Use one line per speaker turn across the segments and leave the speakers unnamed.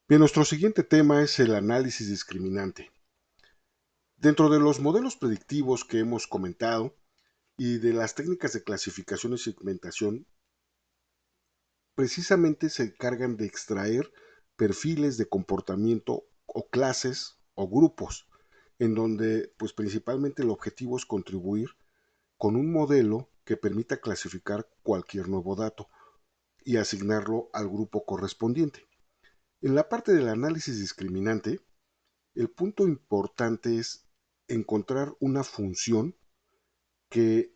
Bien, nuestro siguiente tema es el análisis discriminante. Dentro de los modelos predictivos que hemos comentado y de las técnicas de clasificación y segmentación, precisamente se encargan de extraer perfiles de comportamiento o clases o grupos, en donde pues principalmente el objetivo es contribuir con un modelo que permita clasificar cualquier nuevo dato y asignarlo al grupo correspondiente. En la parte del análisis discriminante, el punto importante es encontrar una función que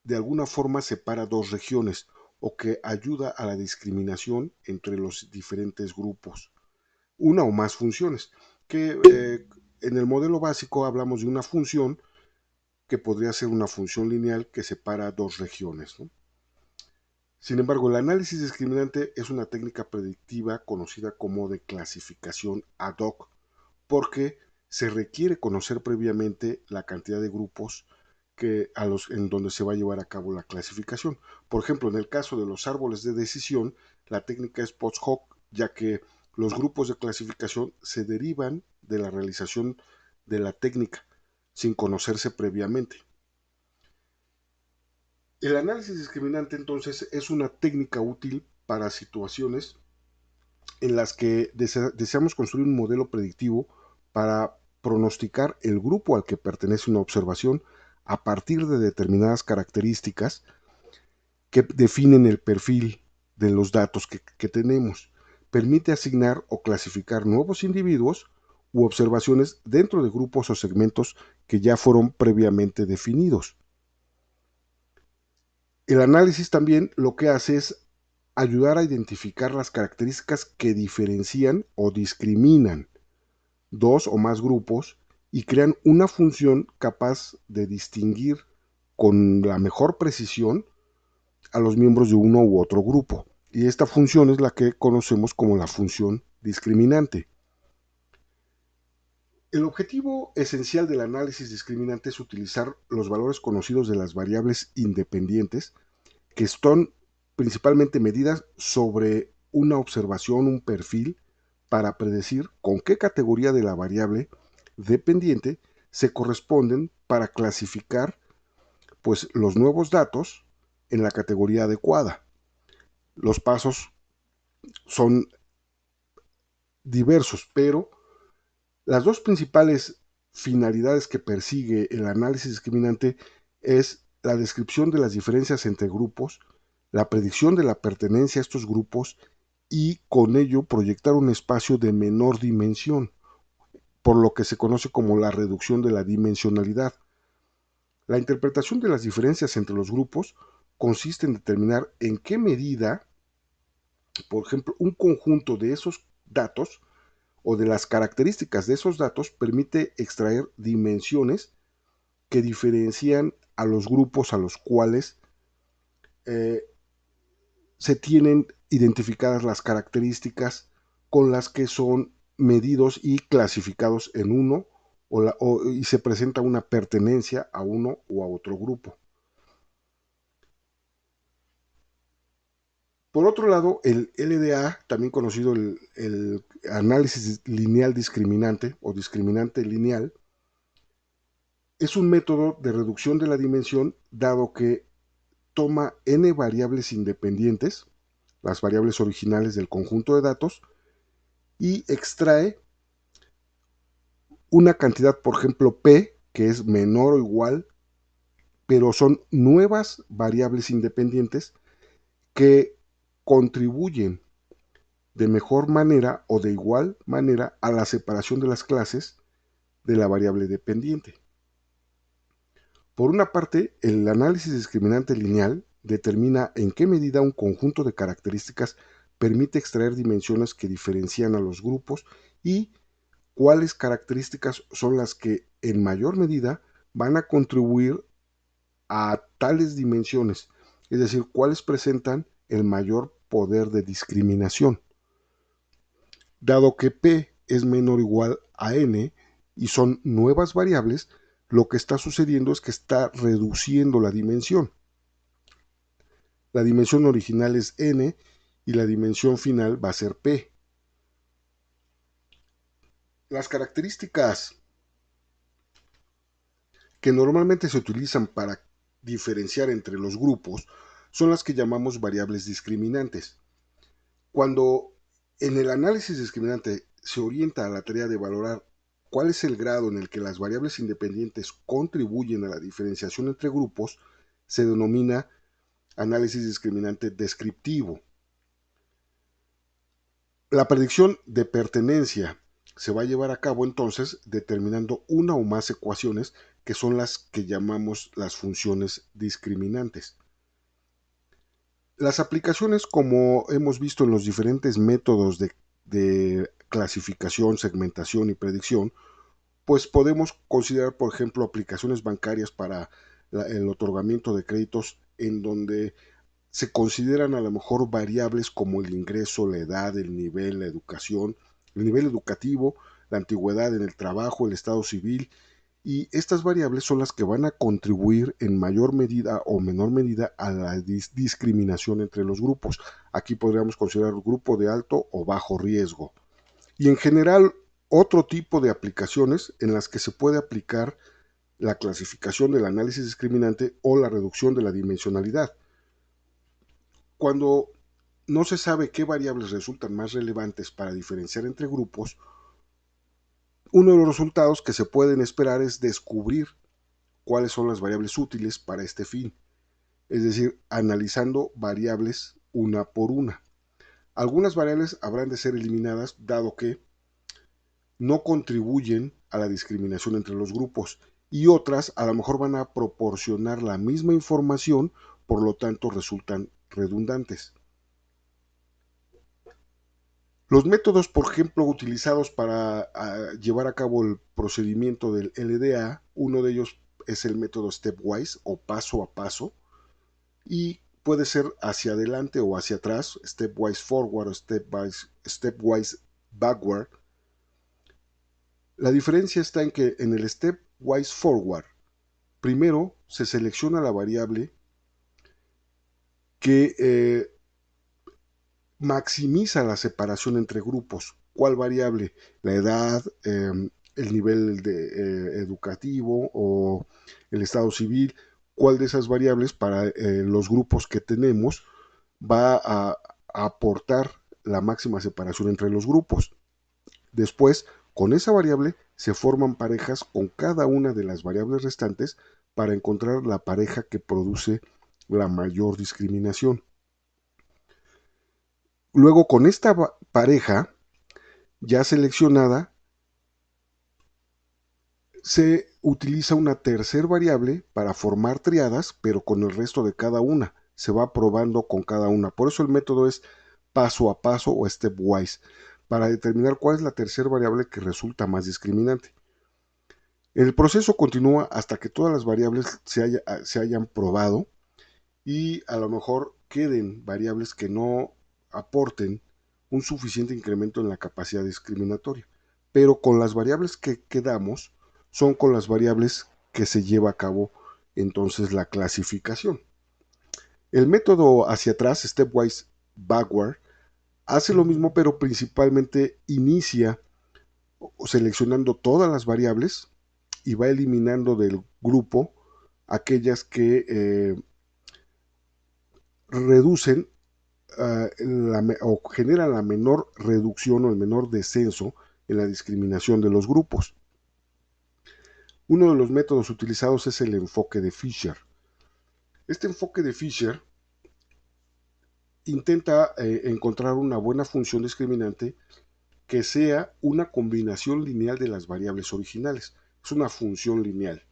de alguna forma separa dos regiones o que ayuda a la discriminación entre los diferentes grupos. Una o más funciones, que en el modelo básico hablamos de una función que podría ser una función lineal que separa dos regiones, ¿no? Sin embargo, el análisis discriminante es una técnica predictiva conocida como de clasificación ad hoc, porque se requiere conocer previamente la cantidad de grupos en donde se va a llevar a cabo la clasificación. Por ejemplo, en el caso de los árboles de decisión, la técnica es post hoc, ya que los grupos de clasificación se derivan de la realización de la técnica sin conocerse previamente. El análisis discriminante entonces es una técnica útil para situaciones en las que deseamos construir un modelo predictivo para pronosticar el grupo al que pertenece una observación a partir de determinadas características que definen el perfil de los datos que tenemos. Permite asignar o clasificar nuevos individuos u observaciones dentro de grupos o segmentos que ya fueron previamente definidos. El análisis también lo que hace es ayudar a identificar las características que diferencian o discriminan dos o más grupos y crean una función capaz de distinguir con la mejor precisión a los miembros de uno u otro grupo. Y esta función es la que conocemos como la función discriminante. El objetivo esencial del análisis discriminante es utilizar los valores conocidos de las variables independientes que están principalmente medidas sobre una observación, un perfil, para predecir con qué categoría de la variable dependiente se corresponden para clasificar pues, los nuevos datos en la categoría adecuada. Los pasos son diversos, pero las dos principales finalidades que persigue el análisis discriminante es la descripción de las diferencias entre grupos, la predicción de la pertenencia a estos grupos y con ello proyectar un espacio de menor dimensión, por lo que se conoce como la reducción de la dimensionalidad. La interpretación de las diferencias entre los grupos consiste en determinar en qué medida, por ejemplo, un conjunto de esos datos o de las características de esos datos permite extraer dimensiones que diferencian a los grupos a los cuales eh, se tienen identificadas las características con las que son medidos y clasificados en uno y se presenta una pertenencia a uno o a otro grupo. Por otro lado, el LDA, también conocido el análisis lineal discriminante o discriminante lineal, es un método de reducción de la dimensión dado que toma n variables independientes, las variables originales del conjunto de datos, y extrae una cantidad, por ejemplo, p, que es menor o igual, pero son nuevas variables independientes que contribuyen de mejor manera o de igual manera a la separación de las clases de la variable dependiente. Por una parte, el análisis discriminante lineal determina en qué medida un conjunto de características permite extraer dimensiones que diferencian a los grupos y cuáles características son las que en mayor medida van a contribuir a tales dimensiones, es decir, cuáles presentan el mayor poder de discriminación. Dado que P es menor o igual a N y son nuevas variables, lo que está sucediendo es que está reduciendo la dimensión. La dimensión original es N y la dimensión final va a ser P. Las características que normalmente se utilizan para diferenciar entre los grupos son las que llamamos variables discriminantes. Cuando en el análisis discriminante se orienta a la tarea de valorar cuál es el grado en el que las variables independientes contribuyen a la diferenciación entre grupos, se denomina análisis discriminante descriptivo. La predicción de pertenencia se va a llevar a cabo entonces determinando una o más ecuaciones que son las que llamamos las funciones discriminantes. Las aplicaciones, como hemos visto en los diferentes métodos de clasificación, segmentación y predicción, pues podemos considerar, por ejemplo, aplicaciones bancarias para el otorgamiento de créditos en donde se consideran a lo mejor variables como el ingreso, la edad, el nivel, la educación, el nivel educativo, la antigüedad en el trabajo, el estado civil, y estas variables son las que van a contribuir en mayor medida o menor medida a la discriminación entre los grupos. Aquí podríamos considerar grupo de alto o bajo riesgo. Y en general, otro tipo de aplicaciones en las que se puede aplicar la clasificación del análisis discriminante o la reducción de la dimensionalidad. Cuando no se sabe qué variables resultan más relevantes para diferenciar entre grupos, uno de los resultados que se pueden esperar es descubrir cuáles son las variables útiles para este fin, es decir, analizando variables una por una. Algunas variables habrán de ser eliminadas dado que no contribuyen a la discriminación entre los grupos y otras a lo mejor van a proporcionar la misma información, por lo tanto resultan redundantes. Los métodos, por ejemplo, utilizados para llevar a cabo el procedimiento del LDA, uno de ellos es el método stepwise o paso a paso, y puede ser hacia adelante o hacia atrás, stepwise forward o stepwise backward. La diferencia está en que en el stepwise forward, primero se selecciona la variable que maximiza la separación entre grupos. ¿Cuál variable? La edad, el nivel educativo o el estado civil. ¿Cuál de esas variables para los grupos que tenemos va a aportar la máxima separación entre los grupos? Después, con esa variable se forman parejas con cada una de las variables restantes para encontrar la pareja que produce la mayor discriminación. Luego, con esta pareja ya seleccionada, se utiliza una tercera variable para formar triadas, pero con el resto de cada una. Se va probando con cada una. Por eso el método es paso a paso o stepwise, para determinar cuál es la tercera variable que resulta más discriminante. El proceso continúa hasta que todas las variables se hayan probado y a lo mejor queden variables que no aporten un suficiente incremento en la capacidad discriminatoria. Pero con las variables que quedamos son con las variables que se lleva a cabo entonces la clasificación. El método hacia atrás, stepwise backward, hace lo mismo, pero principalmente inicia seleccionando todas las variables y va eliminando del grupo aquellas que reducen o generan la menor reducción o el menor descenso en la discriminación de los grupos. Uno de los métodos utilizados es el enfoque de Fisher. Este enfoque de Fisher intenta encontrar una buena función discriminante que sea una combinación lineal de las variables originales. Es una función lineal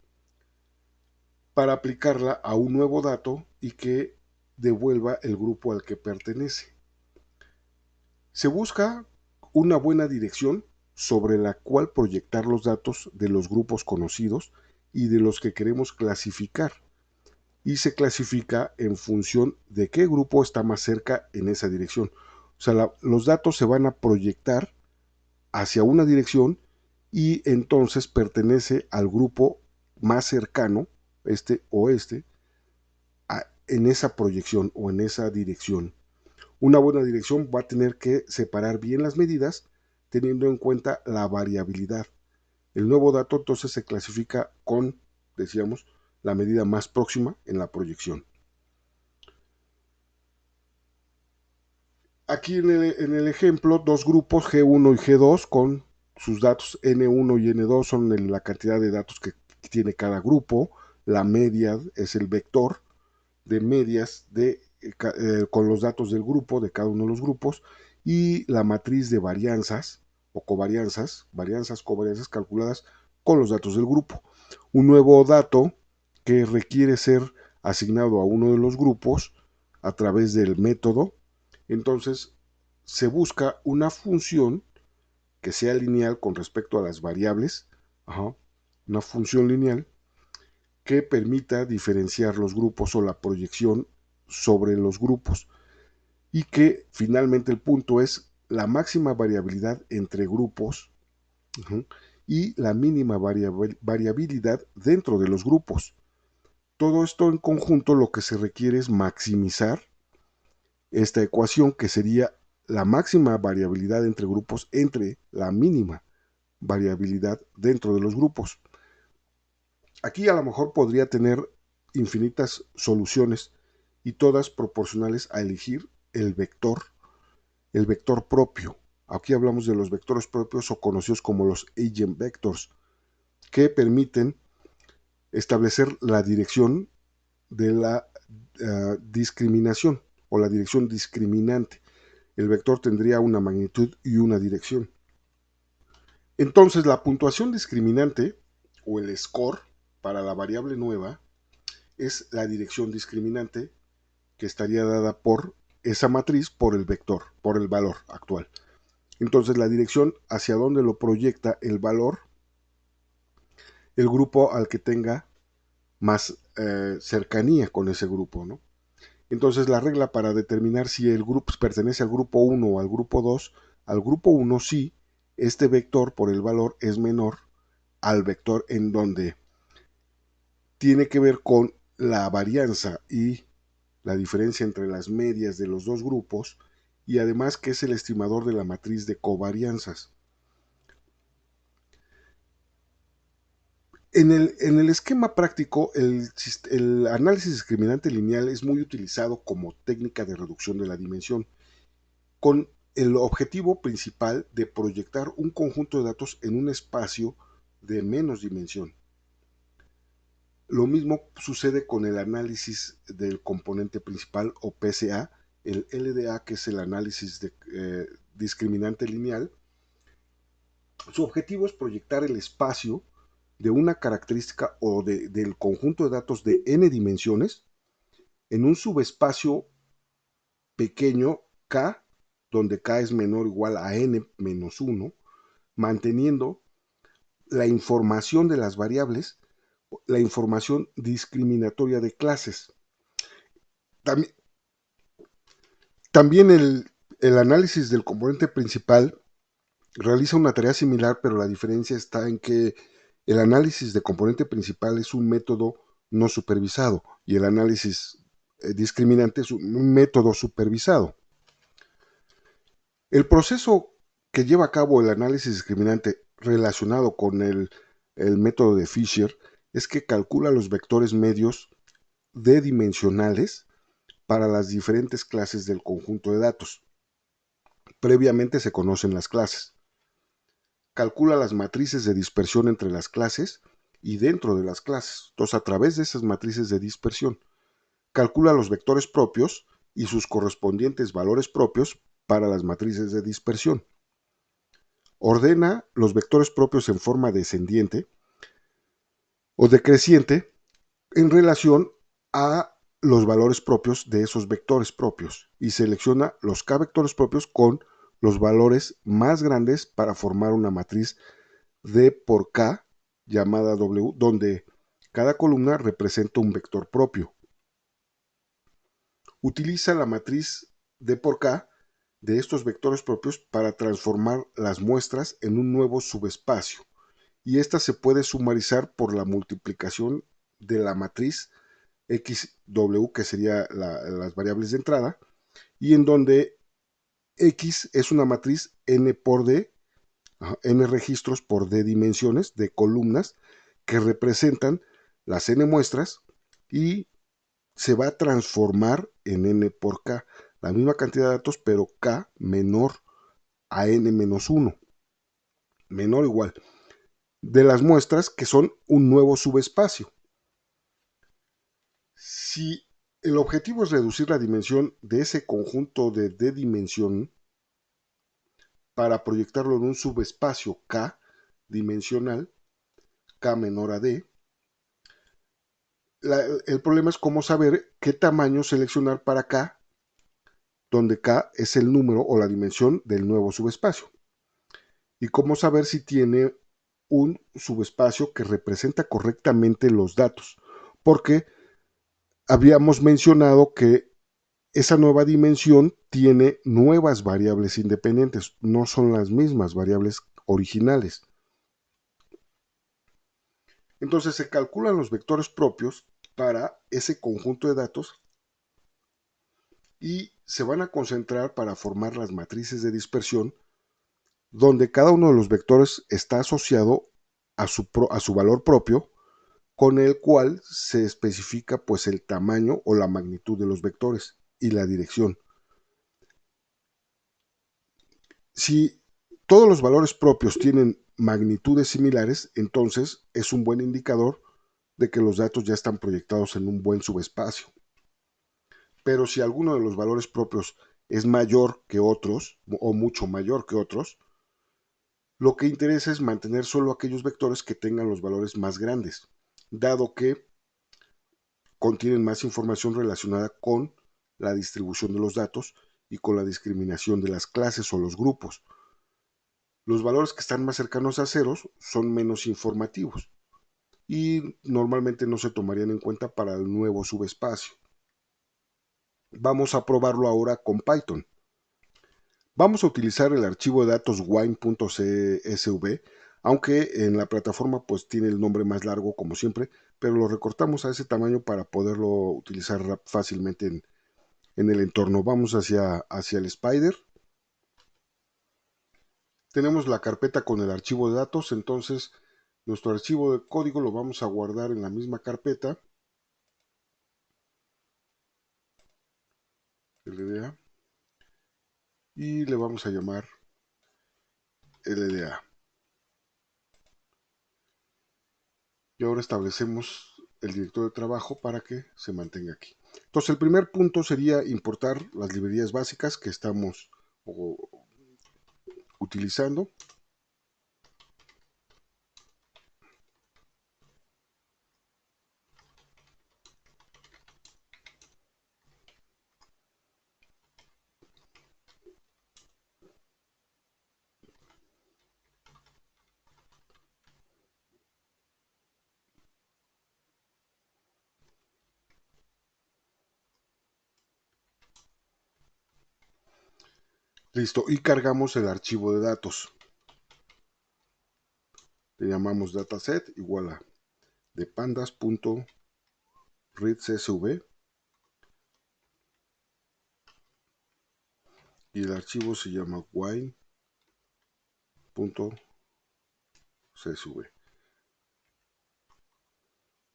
para aplicarla a un nuevo dato y que devuelva el grupo al que pertenece. Se busca una buena dirección sobre la cual proyectar los datos de los grupos conocidos y de los que queremos clasificar. Y se clasifica en función de qué grupo está más cerca en esa dirección. O sea, los datos se van a proyectar hacia una dirección y entonces pertenece al grupo más cercano, este o este, en esa proyección o en esa dirección. Una buena dirección va a tener que separar bien las medidas, teniendo en cuenta la variabilidad. El nuevo dato entonces se clasifica con, decíamos, la medida más próxima en la proyección. Aquí en el ejemplo, dos grupos G1 y G2 con sus datos N1 y N2 son la cantidad de datos que tiene cada grupo. La media es el vector de medias con los datos del grupo, de cada uno de los grupos, y la matriz de varianzas o covarianzas, covarianzas calculadas con los datos del grupo. Un nuevo dato que requiere ser asignado a uno de los grupos a través del método. Entonces se busca una función que sea lineal con respecto a las variables, una función lineal que permita diferenciar los grupos o la proyección sobre los grupos, y que finalmente el punto es la máxima variabilidad entre grupos y la mínima variabilidad dentro de los grupos. Todo esto en conjunto lo que se requiere es maximizar esta ecuación, que sería la máxima variabilidad entre grupos entre la mínima variabilidad dentro de los grupos. Aquí a lo mejor podría tener infinitas soluciones y todas proporcionales a elegir el vector propio. Aquí hablamos de los vectores propios o conocidos como los eigenvectors, que permiten establecer la dirección de la discriminación o la dirección discriminante. El vector tendría una magnitud y una dirección. Entonces, la puntuación discriminante o el score para la variable nueva es la dirección discriminante que estaría dada por esa matriz, por el vector, por el valor actual. Entonces, la dirección hacia donde lo proyecta el valor, el grupo al que tenga más cercanía con ese grupo, ¿no? Entonces, la regla para determinar si el grupo pertenece al grupo 1 o al grupo 1 sí, este vector por el valor es menor al vector en donde tiene que ver con la varianza y la diferencia entre las medias de los dos grupos, y además que es el estimador de la matriz de covarianzas. En el esquema práctico, el análisis discriminante lineal es muy utilizado como técnica de reducción de la dimensión, con el objetivo principal de proyectar un conjunto de datos en un espacio de menos dimensión. Lo mismo sucede con el análisis del componente principal o PSA, el LDA, que es el análisis discriminante lineal. Su objetivo es proyectar el espacio de una característica o del conjunto de datos de n dimensiones en un subespacio pequeño K, donde K es menor o igual a n menos 1, manteniendo la información de las variables, la información discriminatoria de clases. También el análisis del componente principal realiza una tarea similar, pero la diferencia está en que el análisis de componente principal es un método no supervisado y el análisis discriminante es un método supervisado. El proceso que lleva a cabo el análisis discriminante relacionado con el método de Fisher es que calcula los vectores medios d dimensionales para las diferentes clases del conjunto de datos. Previamente se conocen las clases. Calcula las matrices de dispersión entre las clases y dentro de las clases. Entonces, a través de esas matrices de dispersión, calcula los vectores propios y sus correspondientes valores propios para las matrices de dispersión. Ordena los vectores propios en forma descendiente o decreciente en relación a los valores propios de esos vectores propios y selecciona los k vectores propios con los valores más grandes para formar una matriz D por K llamada W, donde cada columna representa un vector propio. Utiliza la matriz D por K de estos vectores propios para transformar las muestras en un nuevo subespacio, y esta se puede sumarizar por la multiplicación de la matriz XW, que sería las variables de entrada, y en donde X es una matriz N por D n registros por d dimensiones de columnas que representan las n muestras y se va a transformar en n por k, la misma cantidad de datos, pero k menor a n-1, menor o igual, de las muestras que son un nuevo subespacio. Si el objetivo es reducir la dimensión de ese conjunto de d dimensión para proyectarlo en un subespacio k dimensional, k menor a d, el problema es cómo saber qué tamaño seleccionar para k, donde k es el número o la dimensión del nuevo subespacio. Y cómo saber si tiene un subespacio que representa correctamente los datos. Porque habíamos mencionado que esa nueva dimensión tiene nuevas variables independientes, no son las mismas variables originales. Entonces se calculan los vectores propios para ese conjunto de datos y se van a concentrar para formar las matrices de dispersión, donde cada uno de los vectores está asociado a su valor propio, con el cual se especifica pues el tamaño o la magnitud de los vectores y la dirección. Si todos los valores propios tienen magnitudes similares, entonces es un buen indicador de que los datos ya están proyectados en un buen subespacio. Pero si alguno de los valores propios es mayor que otros o mucho mayor que otros, lo que interesa es mantener solo aquellos vectores que tengan los valores más grandes, dado que contienen más información relacionada con la distribución de los datos y con la discriminación de las clases o los grupos. Los valores que están más cercanos a ceros son menos informativos y normalmente no se tomarían en cuenta para el nuevo subespacio. Vamos a probarlo ahora con Python. Vamos a utilizar el archivo de datos wine.csv, aunque en la plataforma pues tiene el nombre más largo como siempre, pero lo recortamos a ese tamaño para poderlo utilizar fácilmente en el entorno. Vamos hacia el Spider. Tenemos la carpeta con el archivo de datos, entonces nuestro archivo de código lo vamos a guardar en la misma carpeta, LDA, y le vamos a llamar LDA. Y ahora establecemos el directorio de trabajo para que se mantenga aquí. Entonces el primer punto sería importar las librerías básicas que estamos utilizando. Listo, y cargamos el archivo de datos. Le llamamos dataset igual a de pandas.readcsv y el archivo se llama wine.csv.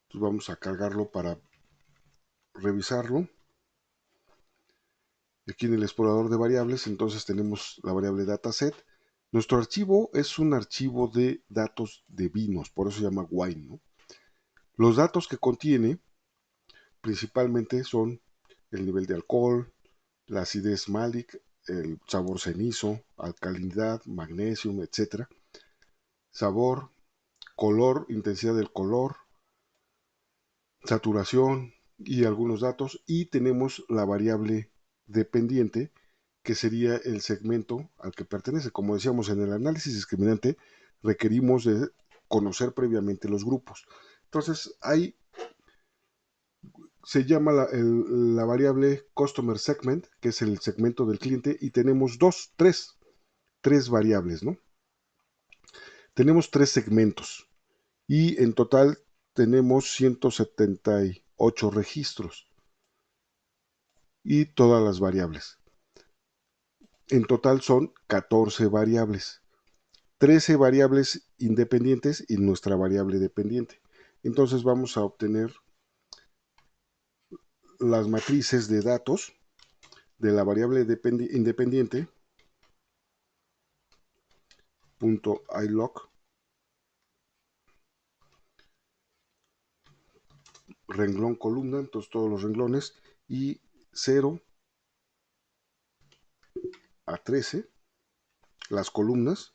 Entonces vamos a cargarlo para revisarlo. Aquí en el explorador de variables, entonces tenemos la variable dataset. Nuestro archivo es un archivo de datos de vinos, por eso se llama wine, ¿no? Los datos que contiene principalmente son el nivel de alcohol, la acidez malic, el sabor cenizo, alcalinidad, magnesio, etc. Sabor, color, intensidad del color, saturación y algunos datos. Y tenemos la variable dependiente, que sería el segmento al que pertenece. Como decíamos, en el análisis discriminante requerimos de conocer previamente los grupos. Entonces, ahí se llama la variable customer segment, que es el segmento del cliente, y tenemos tres variables, ¿no? Tenemos tres segmentos y en total tenemos 178 registros y todas las variables. En total son 14 variables. 13 variables independientes y nuestra variable dependiente. Entonces vamos a obtener las matrices de datos de la variable independiente .ilog renglón columna, entonces todos los renglones, y 0 a 13 las columnas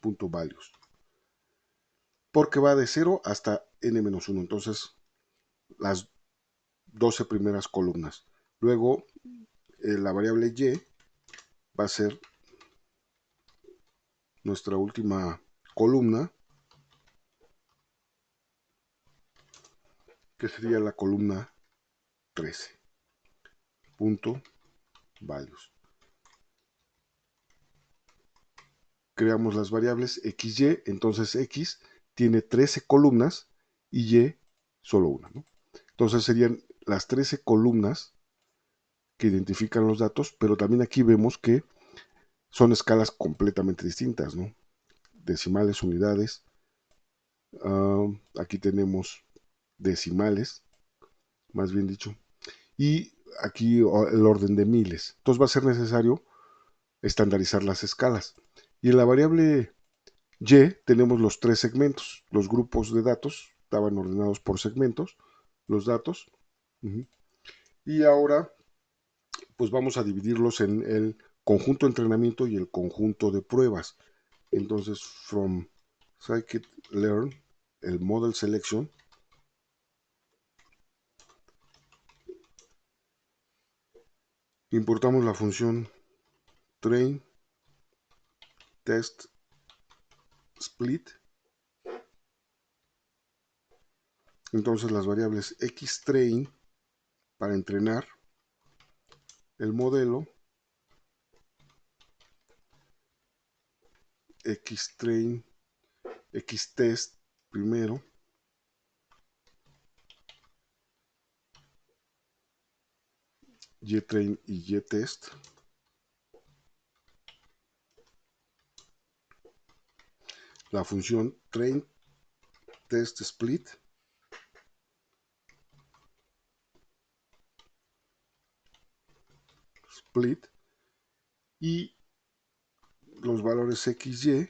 .values, porque va de 0 hasta n-1, entonces las 12 primeras columnas. Luego la variable y va a ser nuestra última columna, que sería la columna 13 .values. Creamos las variables x, y, entonces x tiene 13 columnas y y solo una, ¿no? Entonces serían las 13 columnas que identifican los datos, pero también aquí vemos que son escalas completamente distintas, ¿no? Decimales, unidades. Aquí tenemos decimales, más bien dicho. Y aquí el orden de miles. Entonces va a ser necesario estandarizar las escalas. Y en la variable y tenemos los 3 segmentos. Los grupos de datos estaban ordenados por segmentos, los datos. Y ahora pues vamos a dividirlos en el conjunto de entrenamiento y el conjunto de pruebas. Entonces, from scikit-learn, el model selection, importamos la función train test split. Entonces las variables xtrain para entrenar el modelo, xtrain, xtest primero, ytrain y ytest. La función train test split y los valores xy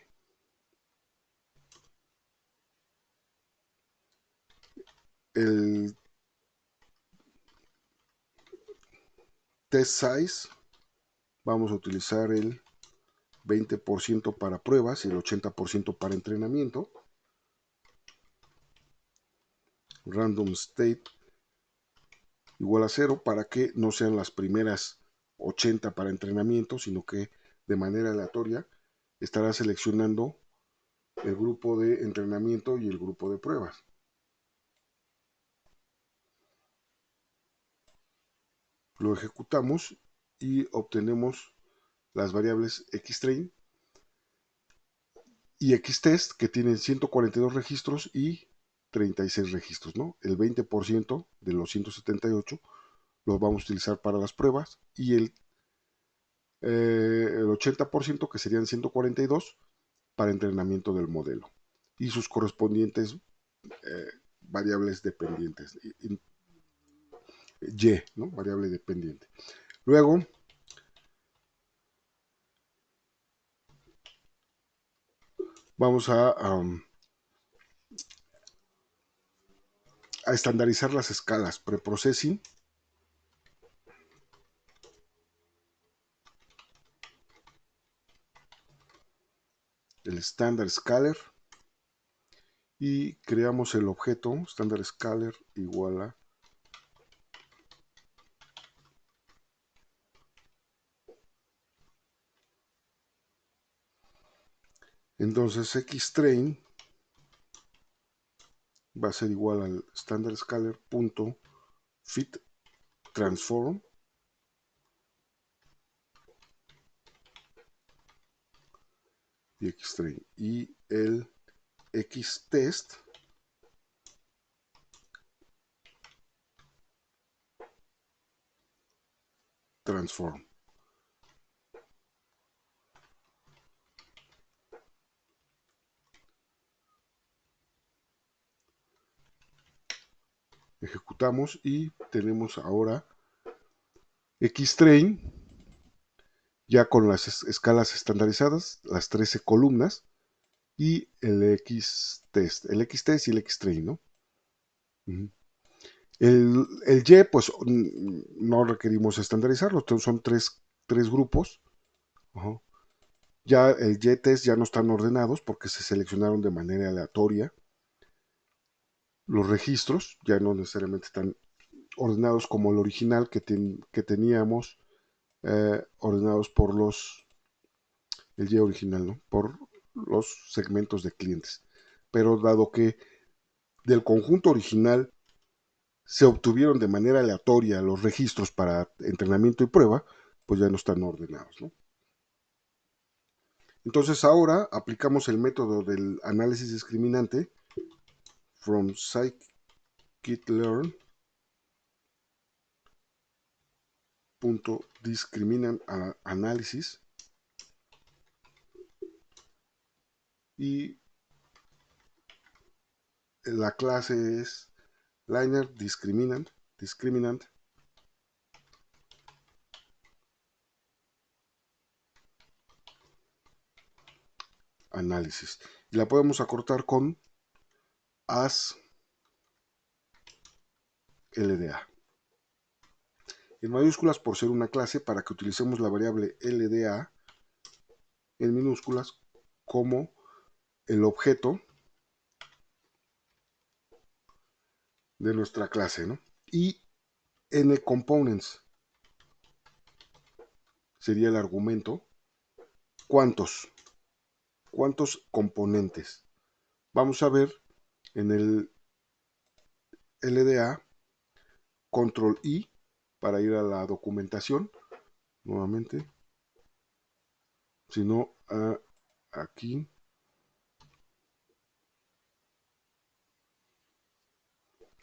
el test size vamos a utilizar el 20% para pruebas y el 80% para entrenamiento. Random state igual a 0 para que no sean las primeras 80 para entrenamiento, sino que de manera aleatoria estará seleccionando el grupo de entrenamiento y el grupo de pruebas. Lo ejecutamos y obtenemos las variables xtrain y xtest, que tienen 142 registros y 36 registros, ¿no? El 20% de los 178 los vamos a utilizar para las pruebas y el 80%, que serían 142, para entrenamiento del modelo y sus correspondientes variables dependientes, ¿no? Variable dependiente. Luego, vamos a estandarizar las escalas. Preprocessing. El standard scaler. Y creamos el objeto standard scaler igual a entonces xtrain va a ser igual al standard scaler punto fit transform y xtrain y el xtest transform. Ejecutamos y tenemos ahora Xtrain ya con las escalas estandarizadas, las 13 columnas y el Xtest, el Xtest y el Xtrain, ¿no? El Y, pues no requerimos estandarizarlo, son tres grupos. Ajá. Ya el Y-test ya no están ordenados porque se seleccionaron de manera aleatoria. Los registros ya no necesariamente están ordenados como el original que teníamos, ordenados por el Y original, ¿no? Por los segmentos de clientes. Pero dado que del conjunto original se obtuvieron de manera aleatoria los registros para entrenamiento y prueba, pues ya no están ordenados, ¿no? Entonces ahora aplicamos el método del análisis discriminante from scikit-learn discriminant análisis y la clase es liner discriminant análisis. Y la podemos acortar con as LDA. En mayúsculas por ser una clase para que utilicemos la variable LDA en minúsculas como el objeto de nuestra clase, ¿no? Y n-components sería el argumento. ¿Cuántos componentes? Vamos a ver en el LDA, control I para ir a la documentación nuevamente, si no aquí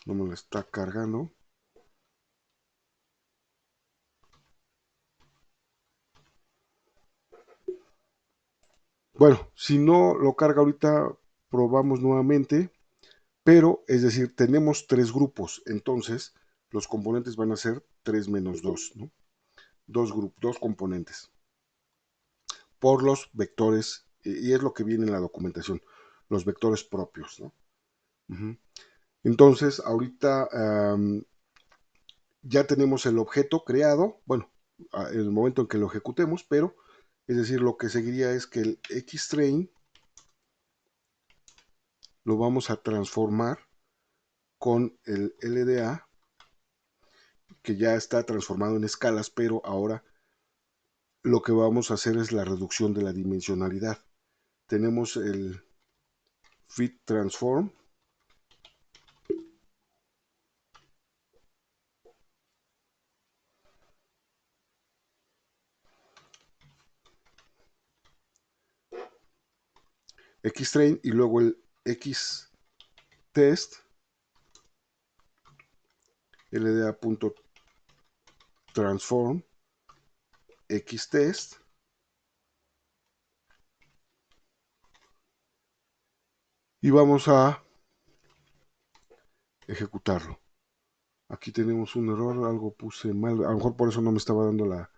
no me lo está cargando. Bueno, si no lo carga ahorita, probamos nuevamente, pero es decir, tenemos tres grupos, entonces los componentes van a ser 3 menos 2, ¿no? Dos componentes por los vectores, y es lo que viene en la documentación, los vectores propios, ¿no? Entonces, ahorita ya tenemos el objeto creado, bueno, en el momento en que lo ejecutemos, pero es decir, lo que seguiría es que el Xtrain lo vamos a transformar con el LDA, que ya está transformado en escalas, pero ahora lo que vamos a hacer es la reducción de la dimensionalidad. Tenemos el fit transform, Xtrain y luego el Xtest, LDA.transform Xtest, y vamos a ejecutarlo. Aquí tenemos un error, algo puse mal, a lo mejor por eso no me estaba dando la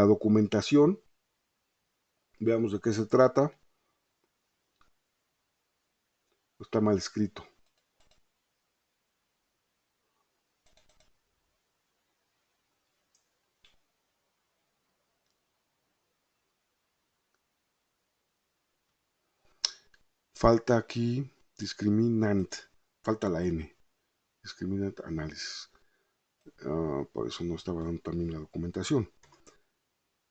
documentación. Veamos de qué se trata. Está mal escrito. Falta aquí discriminant, falta la N, discriminant análisis. Por eso no estaba dando también la documentación.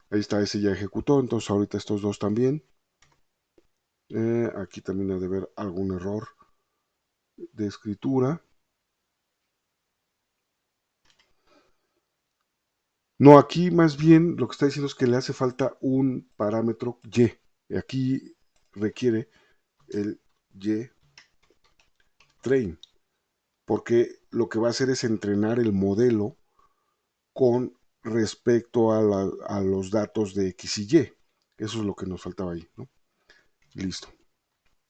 Ahí está, ese ya ejecutó, entonces ahorita estos dos también. Aquí también ha de haber algún error de escritura. No, aquí más bien lo que está diciendo es que le hace falta un parámetro Y. Aquí requiere el Y train, porque lo que va a hacer es entrenar el modelo con respecto a los datos de X y Y. Eso es lo que nos faltaba ahí, ¿no? Listo.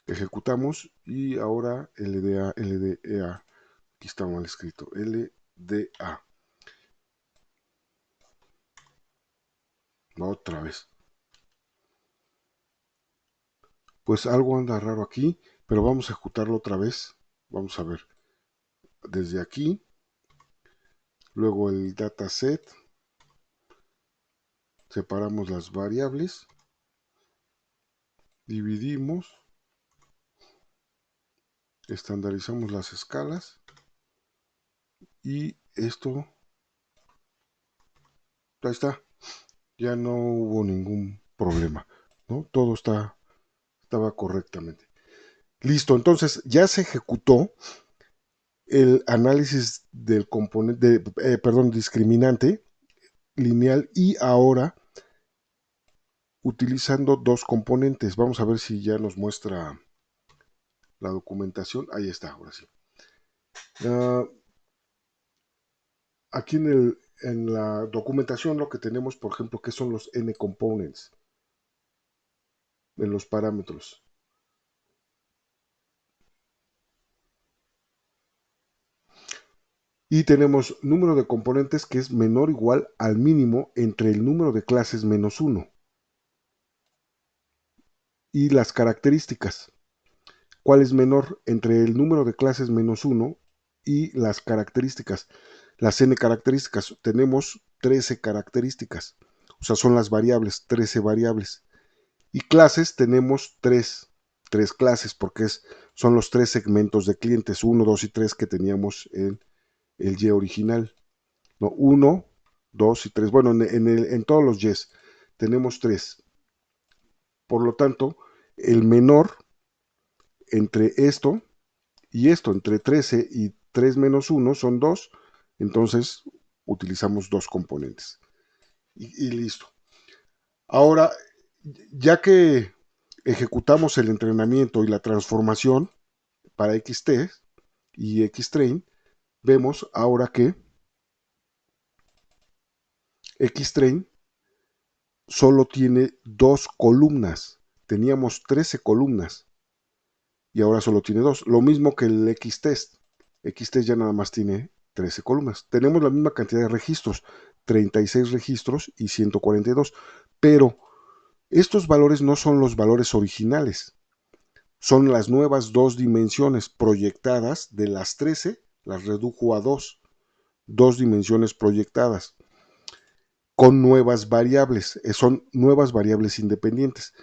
Ejecutamos y ahora LDA Aquí está mal escrito. LDA. Otra vez. Pues algo anda raro aquí, pero vamos a ejecutarlo otra vez. Vamos a ver. Desde aquí. Luego el dataset. Separamos las variables. Dividimos. Estandarizamos las escalas. Y esto. Ahí está. Ya no hubo ningún problema, ¿no? Todo estaba correctamente. Listo, entonces ya se ejecutó el análisis del componente, discriminante lineal y ahora utilizando dos componentes. Vamos a ver si ya nos muestra la documentación. Ahí está, ahora sí. Aquí en la documentación lo que tenemos, por ejemplo, que son los n components en los parámetros. Y tenemos número de componentes que es menor o igual al mínimo entre el número de clases menos 1. Y las características. ¿Cuál es menor entre el número de clases menos 1 y las características? Las n características. Tenemos 13 características. O sea, son las variables, 13 variables. Y clases tenemos 3 clases porque son los 3 segmentos de clientes, 1, 2 y 3 que teníamos en el Y original. No, 1, 2 y 3. Bueno, en todos los Ys tenemos 3. Por lo tanto, el menor entre esto y esto, entre 13 y 3 menos 1 son 2. Entonces, utilizamos dos componentes. Y listo. Ahora, ya que ejecutamos el entrenamiento y la transformación para XT y XTrain, vemos ahora que XTrain solo tiene 2 columnas. Teníamos 13 columnas y ahora solo tiene 2. Lo mismo que el Xtest. Xtest ya nada más tiene 13 columnas. Tenemos la misma cantidad de registros, 36 registros y 142. Pero estos valores no son los valores originales. Son las nuevas 2 dimensiones proyectadas de las 13, las redujo a 2. 2 dimensiones proyectadas con nuevas variables. Son nuevas variables independientes.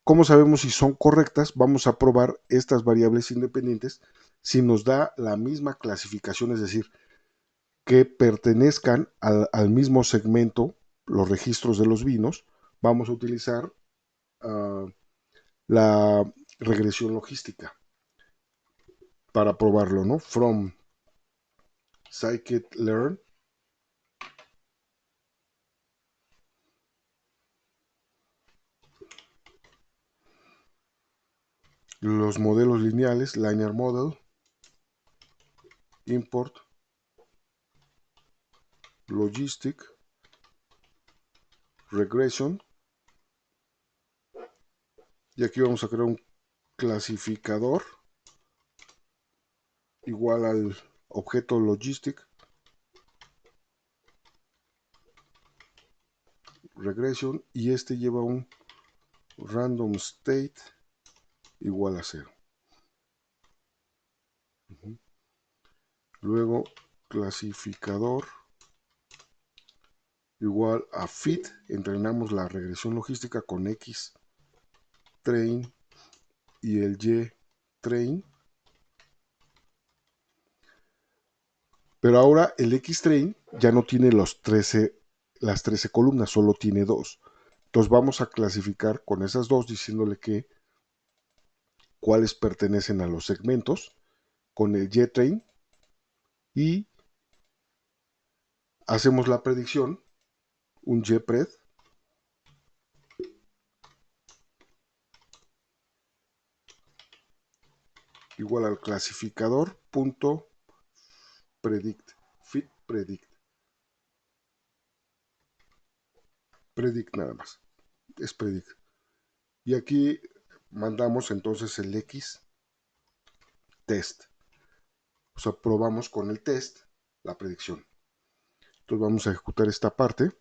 ¿Cómo sabemos si son correctas? Vamos a probar estas variables independientes si nos da la misma clasificación, es decir, que pertenezcan al mismo segmento, los registros de los vinos. Vamos a utilizar la regresión logística para probarlo, ¿no? From scikit-learn. Los modelos lineales, linear model, import, logistic, regression. Y aquí vamos a crear un clasificador igual al objeto logistic, regression, y este lleva un random state igual a 0. Luego clasificador igual a fit. Entrenamos la regresión logística con X train y el Y train. Pero ahora el X-Train ya no tiene las 13 columnas, solo tiene 2. Entonces vamos a clasificar con esas 2 diciéndole que cuáles pertenecen a los segmentos con el Y-Train y hacemos la predicción, un Y-Pred igual al clasificador punto predict, fit predict. Predict nada más, es predict. Y aquí mandamos entonces el X test. O sea, probamos con el test la predicción. Entonces vamos a ejecutar esta parte.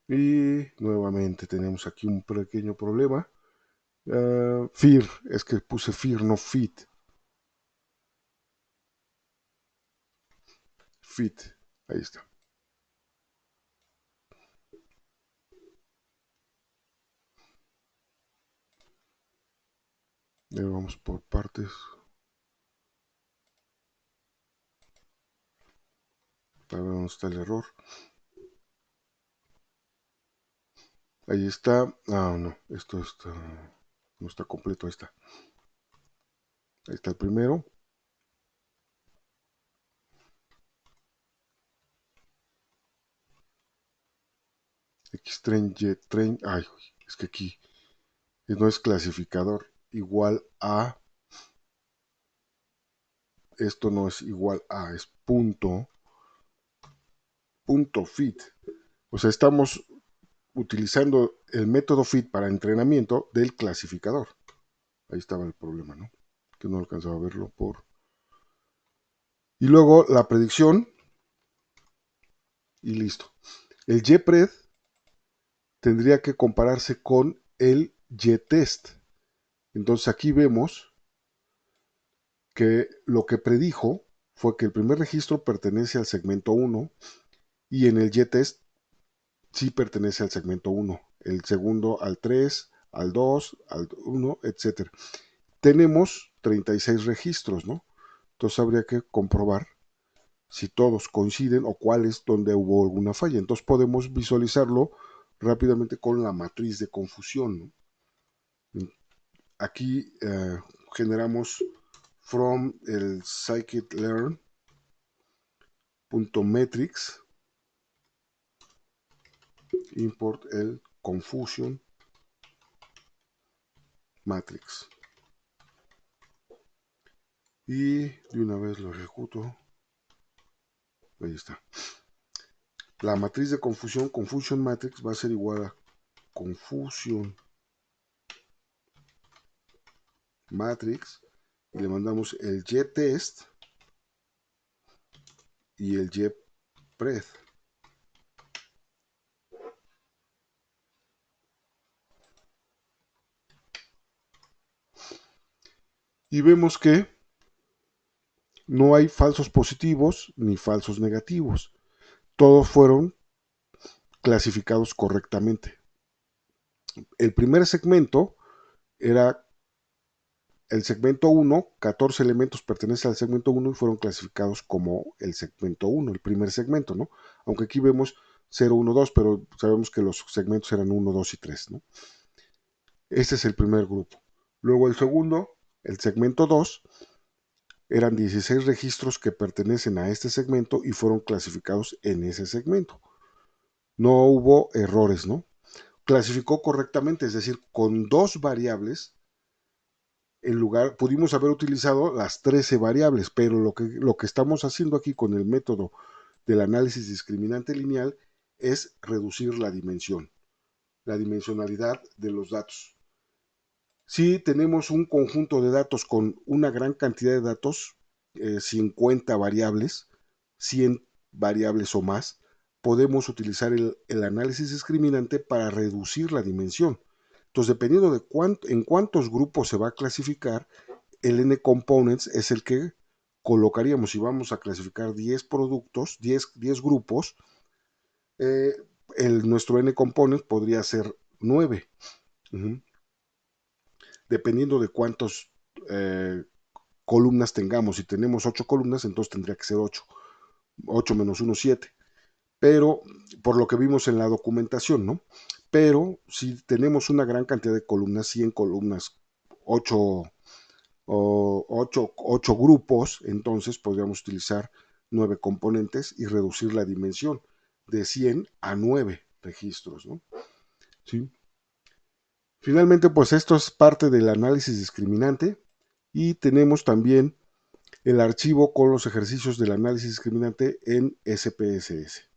Y nuevamente tenemos aquí un pequeño problema. Fear, es que puse fear, no fit. Fit, ahí está. Ya vamos por partes. Para ver dónde está el error. Ahí está. Ah, no, esto está, no está completo. Ahí está. Ahí está el primero. Xtrain, Ytrain. Ay, es que aquí no es clasificador igual a. Esto no es igual a, es punto fit. O sea, estamos utilizando el método fit para entrenamiento del clasificador. Ahí estaba el problema, ¿no? Que no alcanzaba a verlo por. Y luego la predicción. Y listo. El YPRED tendría que compararse con el YTest. Entonces aquí vemos que lo que predijo fue que el primer registro pertenece al segmento 1 y en el YTest sí pertenece al segmento 1, el segundo al 3, al 2, al 1, etc. Tenemos 36 registros, ¿no? Entonces habría que comprobar si todos coinciden o cuál es donde hubo alguna falla. Entonces podemos visualizarlo rápidamente con la matriz de confusión, ¿no? Aquí generamos from el scikit-learn.metrics, import el confusion matrix y de una vez lo ejecuto. Ahí está. La matriz de confusion matrix, va a ser igual a confusion matrix y le mandamos el YTest y el YPRED. Y vemos que no hay falsos positivos ni falsos negativos. Todos fueron clasificados correctamente. El primer segmento era el segmento 1, 14 elementos pertenecen al segmento 1 y fueron clasificados como el segmento 1, el primer segmento, ¿no? Aunque aquí vemos 0, 1, 2, pero sabemos que los segmentos eran 1, 2 y 3, ¿no? Este es el primer grupo. Luego el segundo, el segmento 2, eran 16 registros que pertenecen a este segmento y fueron clasificados en ese segmento. No hubo errores, ¿no? Clasificó correctamente, es decir, con dos variables, en lugar, pudimos haber utilizado las 13 variables, pero lo que estamos haciendo aquí con el método del análisis discriminante lineal es reducir la dimensión, la dimensionalidad de los datos. Si tenemos un conjunto de datos con una gran cantidad de datos, 50 variables, 100 variables o más, podemos utilizar el análisis discriminante para reducir la dimensión. Entonces, dependiendo de en cuántos grupos se va a clasificar, el n-components es el que colocaríamos. Si vamos a clasificar 10 productos, 10 grupos, nuestro n-component podría ser 9. Dependiendo de cuántos columnas tengamos. Si tenemos 8 columnas, entonces tendría que ser 8. 8 menos 1, 7. Pero, por lo que vimos en la documentación, ¿no? Pero si tenemos una gran cantidad de columnas, 100 columnas, 8 grupos, entonces podríamos utilizar 9 componentes y reducir la dimensión de 100 a 9 registros, ¿no? ¿Sí? Finalmente, pues esto es parte del análisis discriminante y tenemos también el archivo con los ejercicios del análisis discriminante en SPSS.